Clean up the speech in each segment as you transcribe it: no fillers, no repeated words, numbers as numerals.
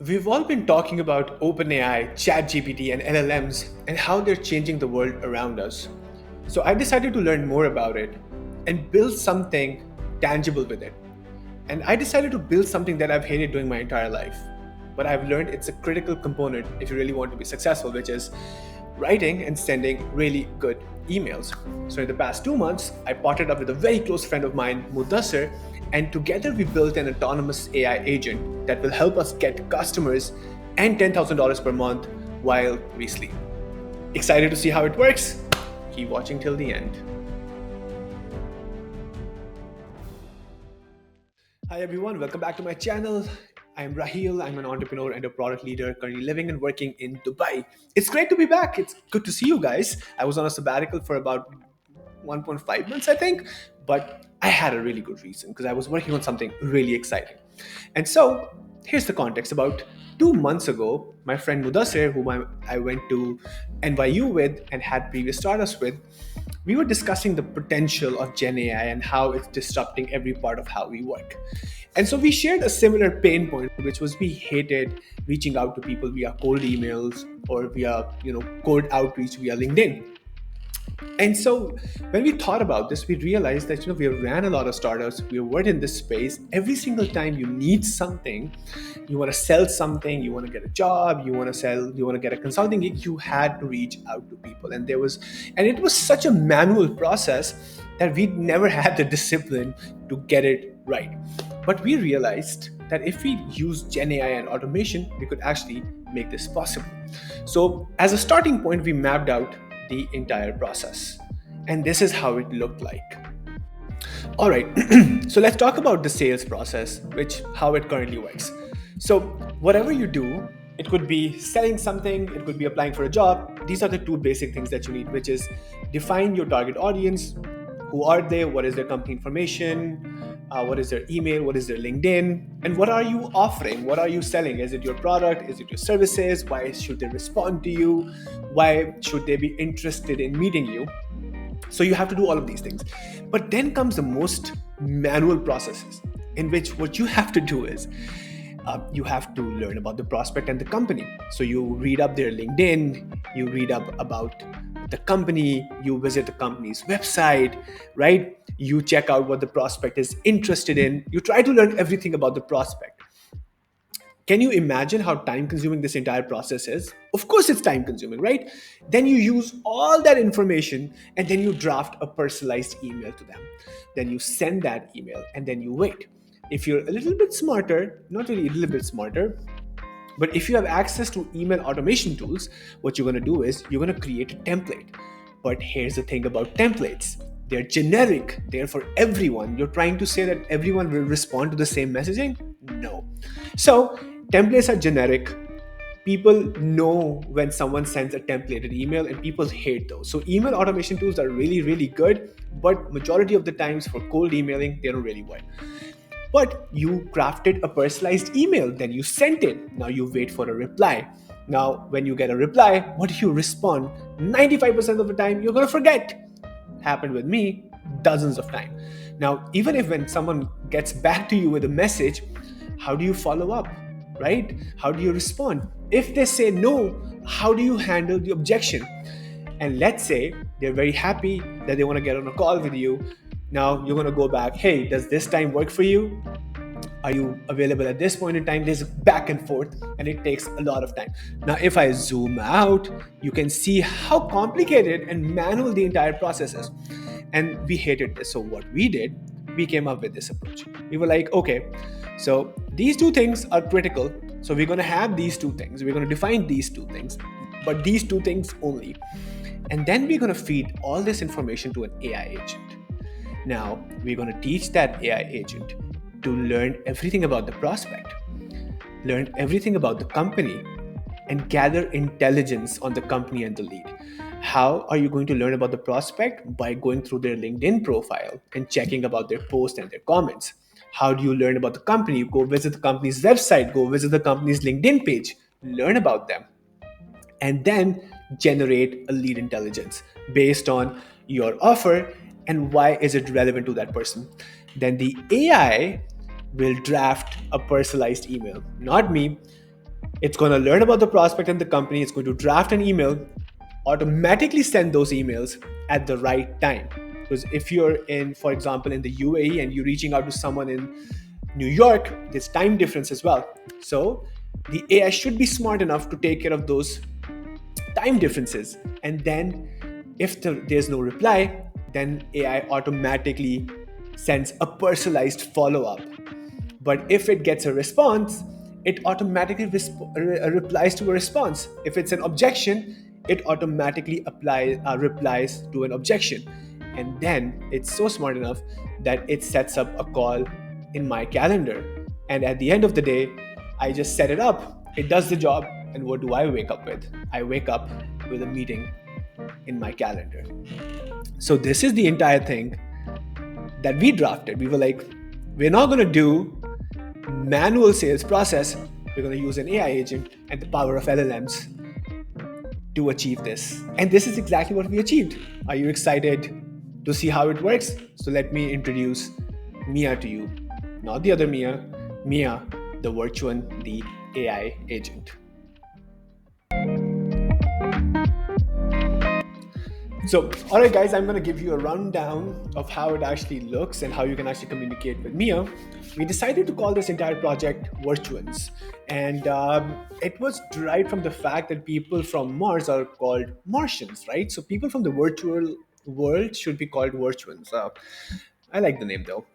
We've all been talking about OpenAI, ChatGPT, and LLMs and how they're changing the world around us. So I decided to learn more about it and build something tangible with it. And I decided to build something that I've hated doing my entire life. But I've learned it's a critical component if you really want to be successful, which is writing and sending really good emails. So in the past 2 months, I partnered up with a very close friend of mine, Mudassir, and together we built an autonomous AI agent that will help us get customers and $10,000 per month while we sleep. Excited to see how it works? Keep watching till the end. Hi everyone, welcome back to my channel. I'm Raheel. I'm an entrepreneur and a product leader currently living and working in Dubai. It's great to be back. It's good to see you guys. I was on a sabbatical for about 1.5 months, I think, but I had a really good reason because I was working on something really exciting. And so here's the context. About 2 months ago, my friend Mudassir, whom I went to NYU with and had previous startups with, we were discussing the potential of Gen AI and how it's disrupting every part of how we work. And so we shared a similar pain point, which was we hated reaching out to people via cold emails or via, cold outreach via LinkedIn. And so when we thought about this, we realized that we ran a lot of startups, we worked in this space. Every single time you need something, you want to sell something, you want to get a job, you want to get a consulting gig, you had to reach out to people. And it was such a manual process that we never had the discipline to get it right. But we realized that if we use Gen AI and automation, we could actually make this possible. So as a starting point, we mapped out the entire process. And this is how it looked like. All right, so let's talk about the sales process, which how it currently works. So whatever you do, it could be selling something, it could be applying for a job. These are the two basic things that you need, which is define your target audience. Who are they? What is their company information? What is their email? What is their LinkedIn? And what are you offering? What are you selling? Is it your product? Is it your services? Why should they respond to you? Why should they be interested in meeting you? So you have to do all of these things. But then comes the most manual processes, in which what you have to do is you have to learn about the prospect and the company. So you read up their LinkedIn, you read up about the company, you visit the company's website, right? You check out what the prospect is interested in. You try to learn everything about the prospect. Can you imagine how time consuming this entire process is? Of course, it's time consuming, right? Then you use all that information and then you draft a personalized email to them. Then you send that email and then you wait. If you're a little bit smarter, not really a little bit smarter, but if you have access to email automation tools, what you're going to do is you're going to create a template. But here's the thing about templates, they're generic, they're for everyone. You're trying to say that everyone will respond to the same messaging? No. So, templates are generic. People know when someone sends a templated email and people hate those. So, email automation tools are really, really good, but majority of the times for cold emailing, they don't really work. But you crafted a personalized email, then you sent it. Now you wait for a reply. Now, when you get a reply, what do you respond? 95% of the time, you're going to forget. Happened with me dozens of times. Now, even if when someone gets back to you with a message, how do you follow up? Right? How do you respond? If they say no, how do you handle the objection? And let's say they're very happy that they want to get on a call with you. Now you're going to go back, hey, does this time work for you? Are you available at this point in time? There's back and forth, and it takes a lot of time. Now, if I zoom out, you can see how complicated and manual the entire process is. And we hated this. So, what we did, we came up with this approach. We were like, okay, so these two things are critical. So, we're going to have these two things. We're going to define these two things, but these two things only. And then we're going to feed all this information to an AI agent. Now, we're going to teach that AI agent to learn everything about the prospect, learn everything about the company, and gather intelligence on the company and the lead. How are you going to learn about the prospect? By going through their LinkedIn profile and checking about their posts and their comments. How do you learn about the company? You go visit the company's website, go visit the company's LinkedIn page, learn about them, and then generate a lead intelligence based on your offer and why is it relevant to that person. Then the AI will draft a personalized email, not me. It's going to learn about the prospect and the company. It's going to draft an email, automatically send those emails at the right time. Because if you're in, for example, in the UAE and you're reaching out to someone in New York, there's time difference as well. So the AI should be smart enough to take care of those time differences. And then if there's no reply, then AI automatically sends a personalized follow up. But if it gets a response, it automatically replies to a response. If it's an objection, it automatically replies to an objection. And then it's so smart enough that it sets up a call in my calendar. And at the end of the day, I just set it up. It does the job. And what do I wake up with? I wake up with a meeting in my calendar. So this is the entire thing that we drafted. We were like, we're not going to do manual sales process. We're going to use an AI agent and the power of LLMs to achieve this. And this is exactly what we achieved. Are you excited to see how it works? So let me introduce Mia to you. Not the other Mia, Mia, the Virtuan, the AI agent. So, all right, guys, I'm going to give you a rundown of how it actually looks and how you can actually communicate with Mia. We decided to call this entire project Virtuans. And it was derived from the fact that people from Mars are called Martians, right? So, people from the virtual world should be called Virtuans. I like the name though.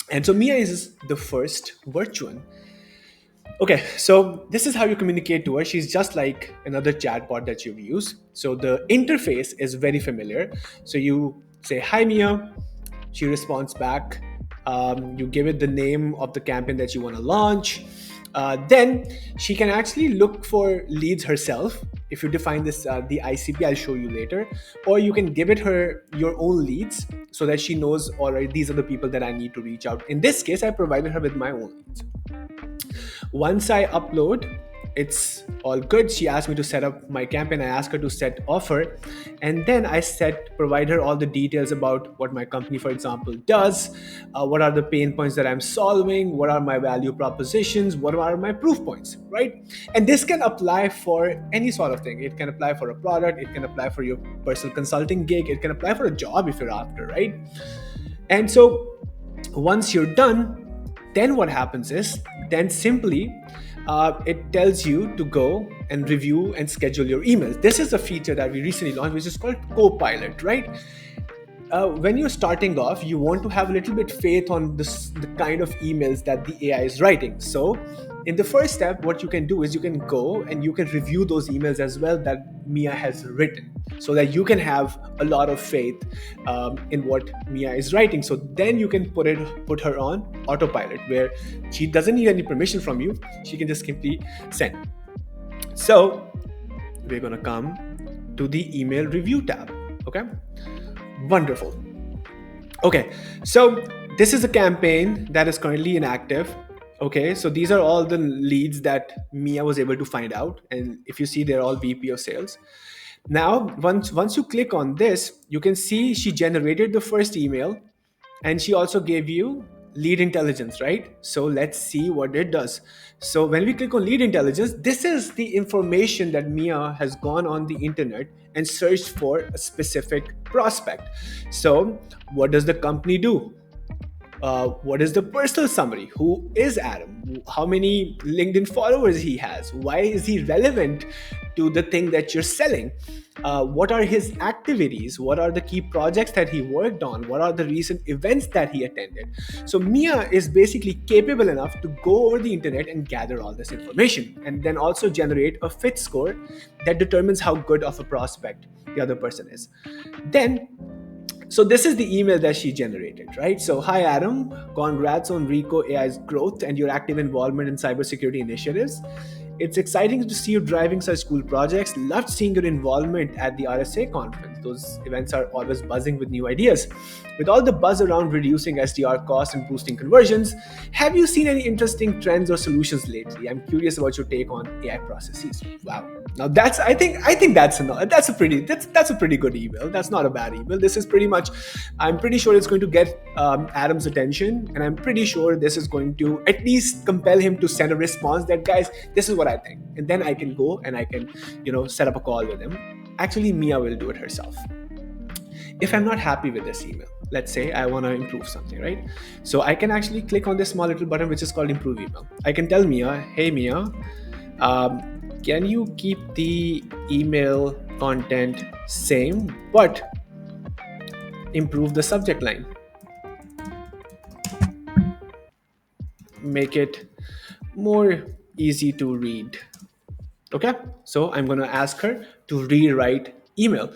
And so, Mia is the first Virtuan. Okay, so this is how you communicate to her. She's just like another chatbot that you've used. So the interface is very familiar. So you say, "Hi, Mia." She responds back. You give it the name of the campaign that you want to launch. Then she can actually look for leads herself. If you define this, the ICP, I'll show you later. Or you can give it her your own leads so that she knows, all right, these are the people that I need to reach out. In this case, I provided her with my own leads. Once I upload, it's all good. She asked me to set up my campaign. I asked her to set offer, and then I provide her all the details about what my company, for example, does, what are the pain points that I'm solving, what are my value propositions, what are my proof points, right? And this can apply for any sort of thing. It can apply for a product, it can apply for your personal consulting gig, it can apply for a job if you're after, right? And so once you're done, then what happens is, then simply it tells you to go and review and schedule your emails. This is a feature that we recently launched, which is called Copilot, right? When you're starting off, you want to have a little bit faith on the kind of emails that the AI is writing. So in the first step, what you can do is you can go and you can review those emails as well that Mia has written, so that you can have a lot of faith in what Mia is writing. So then you can put her on autopilot, where she doesn't need any permission from you. She can just simply send. So we're gonna come to the email review tab. Okay, wonderful. Okay, so this is a campaign that is currently inactive. Okay, so these are all the leads that Mia was able to find out, and if you see, they're all VP of sales. Now, once you click on this, you can see she generated the first email, and she also gave you lead intelligence, right? So let's see what it does. So when we click on lead intelligence, this is the information that Mia has gone on the internet and searched for a specific prospect. So what does the company do? What is the personal summary? Who is Adam? How many LinkedIn followers he has? Why is he relevant to the thing that you're selling? What are his activities? What are the key projects that he worked on? What are the recent events that he attended? So Mia is basically capable enough to go over the internet and gather all this information, and then also generate a fit score that determines how good of a prospect the other person is. Then so this is the email that she generated, right? So, "Hi Adam, congrats on Rico AI's growth and your active involvement in cybersecurity initiatives. It's exciting to see you driving such cool projects. Loved seeing your involvement at the RSA conference. Those events are always buzzing with new ideas. With all the buzz around reducing SDR costs and boosting conversions, have you seen any interesting trends or solutions lately? I'm curious about your take on AI processes." Wow. Now that's I think that's a pretty good email. That's not a bad email. This is pretty much, I'm pretty sure it's going to get Adam's attention, and I'm pretty sure this is going to at least compel him to send a response that, guys, this is what what I think. And then I can go and I can, set up a call with him. Actually, Mia will do it herself. If I'm not happy with this email, let's say I want to improve something, right? So I can actually click on this small little button which is called improve email. I can tell Mia, hey Mia, can you keep the email content same but improve the subject line, make it more easy to read? Okay, so I'm going to ask her to rewrite email.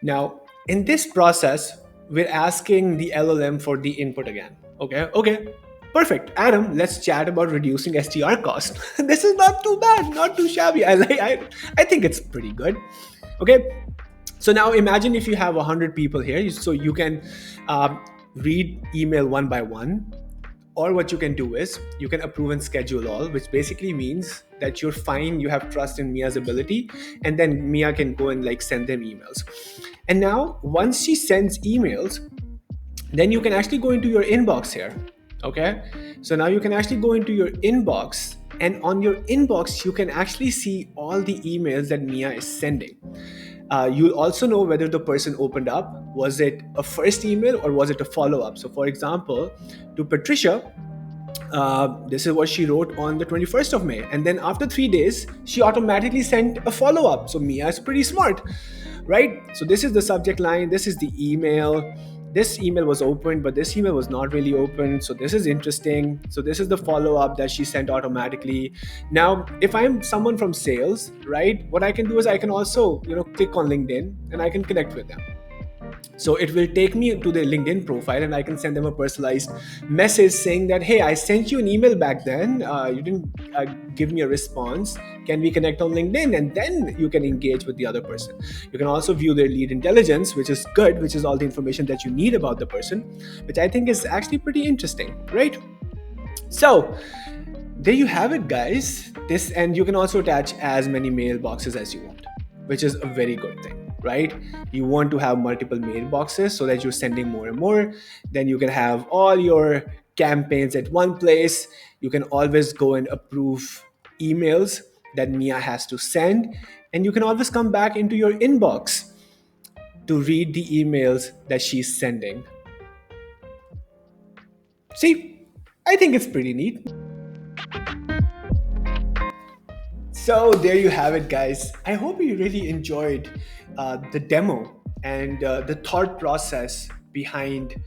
Now, in this process, we're asking the LLM for the input again. Okay, perfect. Adam, let's chat about reducing STR cost. This is not too bad, not too shabby. I think it's pretty good. Okay, so now imagine if you have 100 people here, so you can read email one by one. Or what you can do is you can approve and schedule all, which basically means that you're fine, you have trust in Mia's ability, and then Mia can go and like send them emails. And now once she sends emails, then you can actually go into your inbox here. Okay, so now you can actually go into your inbox, and on your inbox you can actually see all the emails that Mia is sending. You'll also know whether the person opened up. Was it a first email or was it a follow-up? So for example, to Patricia, this is what she wrote on the 21st of May. And then after 3 days, she automatically sent a follow-up. So Mia is pretty smart, right? So this is the subject line. This is the email. This email was opened, but this email was not really open. So this is interesting. So this is the follow-up that she sent automatically. Now, if I'm someone from sales, right, what I can do is I can also, click on LinkedIn and I can connect with them. So it will take me to their LinkedIn profile and I can send them a personalized message saying that, hey, I sent you an email back then. You didn't give me a response. Can we connect on LinkedIn? And then you can engage with the other person. You can also view their lead intelligence, which is good, which is all the information that you need about the person, which I think is actually pretty interesting, right? So there you have it, guys. And you can also attach as many mailboxes as you want, which is a very good thing, right? You want to have multiple mailboxes so that you're sending more and more. Then you can have all your campaigns at one place. You can always go and approve emails that Mia has to send. And you can always come back into your inbox to read the emails that she's sending. See, I think it's pretty neat. So there you have it, guys. I hope you really enjoyed the demo and the thought process behind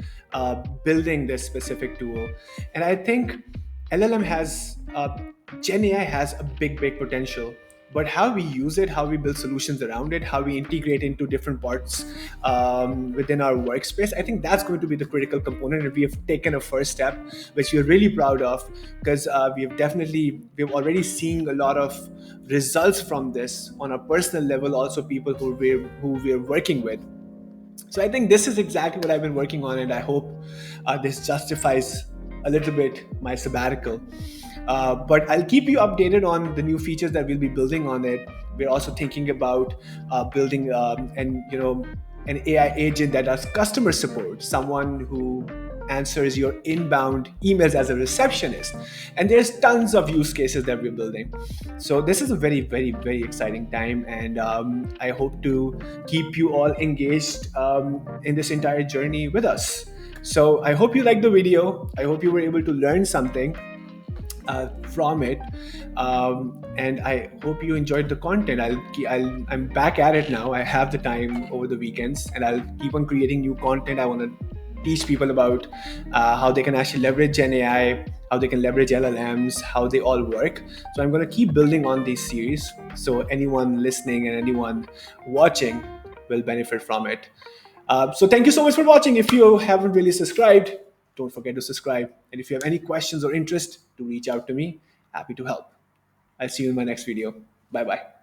building this specific tool. And I think LLM has, Gen AI has a big potential. But how we use it, how we build solutions around it, how we integrate into different parts within our workspace, I think that's going to be the critical component. And we have taken a first step, which we're really proud of, because we've already seen a lot of results from this on a personal level. Also, people who we're working with. So I think this is exactly what I've been working on, and I hope this justifies a little bit my sabbatical. But I'll keep you updated on the new features that we'll be building on it. We're also thinking about building an AI agent that does customer support, someone who answers your inbound emails as a receptionist. And there's tons of use cases that we're building. So this is a very exciting time, and I hope to keep you all engaged in this entire journey with us. So I hope you liked the video. I hope you were able to learn something from it, and I hope you enjoyed the content. I'm back at it now. I have the time over the weekends, and I'll keep on creating new content. I want to teach people about how they can actually leverage Gen AI, how they can leverage LLMs, how they all work. So I'm going to keep building on these series, so anyone listening and anyone watching will benefit from it. So thank you so much for watching. If you haven't really subscribed, don't forget to subscribe. And if you have any questions or interest, to reach out to me. Happy to help. I'll see you in my next video. Bye bye.